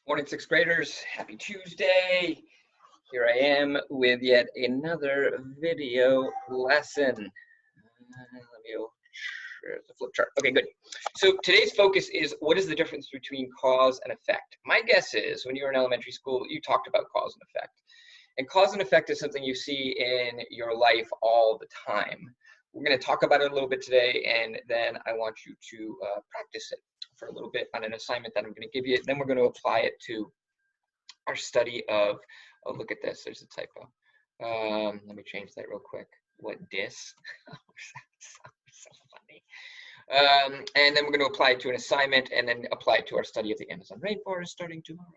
Morning, sixth graders. Happy Tuesday. Here I am with yet another video lesson. Let me go. There's the flip chart. Okay, good. So today's focus is what is the difference between cause and effect? My guess is when you were in elementary school, you talked about cause and effect. And cause and effect is something you see in your life all the time. We're going to talk about it a little bit today, and then I want you to practice it for a little bit on an assignment that I'm going to give you. Then we're going to apply it to our study of, oh, look at this, there's a typo. Let me change that real quick. What dis? So funny. And then we're going to apply it to an assignment and then apply it to our study of the Amazon rainforest starting tomorrow.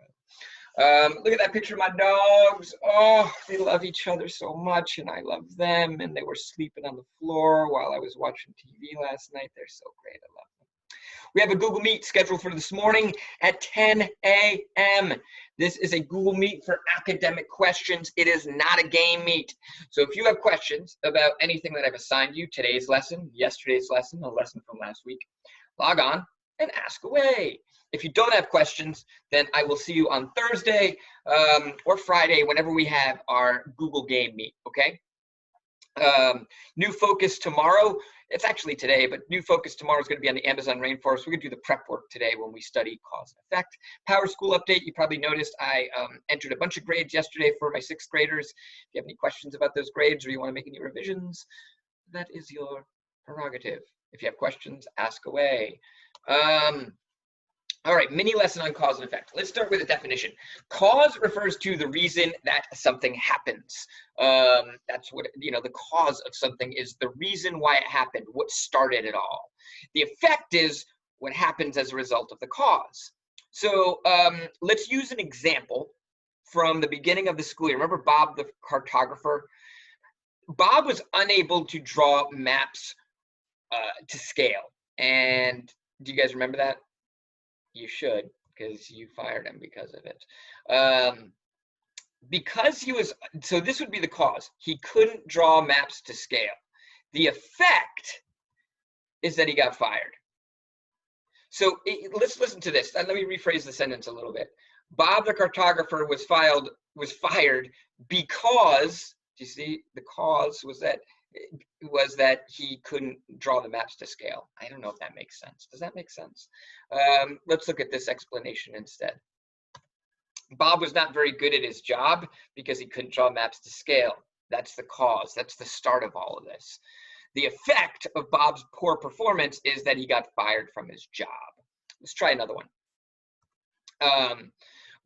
Look at that picture of my dogs. Oh, they love each other so much, and I love them. And they were sleeping on the floor while I was watching TV last night. They're so great. I love them. We have a Google Meet scheduled for this morning at 10 a.m. This is a Google Meet for academic questions. It is not a game meet. So if you have questions about anything that I've assigned you, today's lesson, yesterday's lesson, a lesson from last week, log on and ask away. If you don't have questions, then I will see you on Thursday or Friday whenever we have our Google Game Meet, okay? New focus tomorrow. It's actually today, but new focus tomorrow is going to be on the Amazon rainforest. We're going to do the prep work today when we study cause and effect. Power School update. You probably noticed I entered a bunch of grades yesterday for my sixth graders. If you have any questions about those grades or you want to make any revisions, that is your prerogative. If you have questions, ask away. All right, mini lesson on cause and effect. Let's start with a definition. Cause refers to the reason that something happens. That's what, the cause of something is the reason why it happened, what started it all. The effect is what happens as a result of the cause. So let's use an example from the beginning of the school year. Remember Bob, the cartographer? Bob was unable to draw maps to scale. And do you guys remember that? You should, because you fired him because of it. Because he was, so this would be the cause. He couldn't draw maps to scale. The effect is that he got fired. So let's listen to this. Let me rephrase the sentence a little bit. Bob the cartographer was fired because, do you see, the cause was that he couldn't draw the maps to scale. I don't know if that makes sense. Does that make sense? Let's look at this explanation instead. Bob was not very good at his job because he couldn't draw maps to scale. That's the cause. That's the start of all of this. The effect of Bob's poor performance is that he got fired from his job. Let's try another one.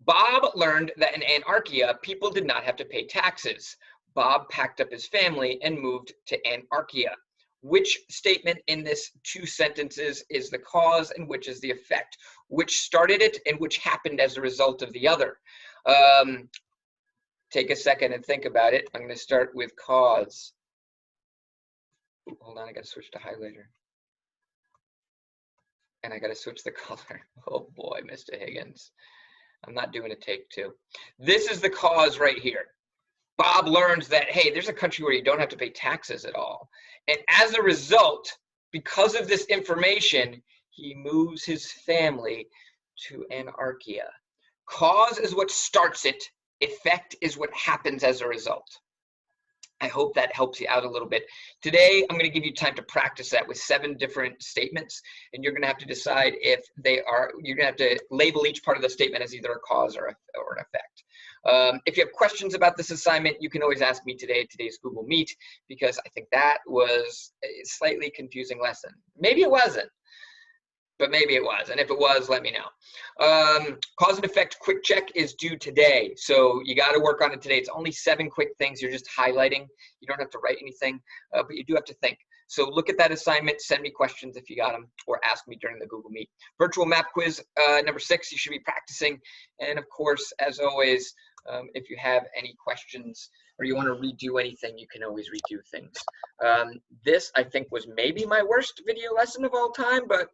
Bob learned that in Antarctica, people did not have to pay taxes. Bob packed up his family and moved to Antarctica. Which statement in this two sentences is the cause and which is the effect? Which started it and which happened as a result of the other? Take a second and think about it. I'm going to start with cause. Ooh, hold on, I got to switch to highlighter. And I got to switch the color. Oh boy, Mr. Higgins. I'm not doing a take two. This is the cause right here. Bob learns that, hey, there's a country where you don't have to pay taxes at all. And as a result, because of this information, he moves his family to Antarctica. Cause is what starts it. Effect is what happens as a result. I hope that helps you out a little bit. Today, I'm going to give you time to practice that with 7 different statements, and you're going to have to decide if they are, you're going to have to label each part of the statement as either a cause or an effect. If you have questions about this assignment, you can always ask me today at today's Google Meet, because I think that was a slightly confusing lesson. Maybe it wasn't, but maybe it was. And if it was, let me know. Cause and effect quick check is due today. So you got to work on it today. It's only 7 quick things. You're just highlighting. You don't have to write anything, but you do have to think. So look at that assignment, send me questions if you got them, or ask me during the Google Meet. Virtual map quiz number 6, you should be practicing. And of course, as always, if you have any questions or you want to redo anything, you can always redo things. This, I think, was maybe my worst video lesson of all time, but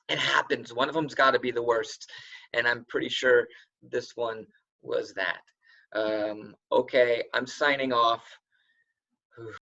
it happens. One of them's got to be the worst. And I'm pretty sure this one was that. Okay, I'm signing off.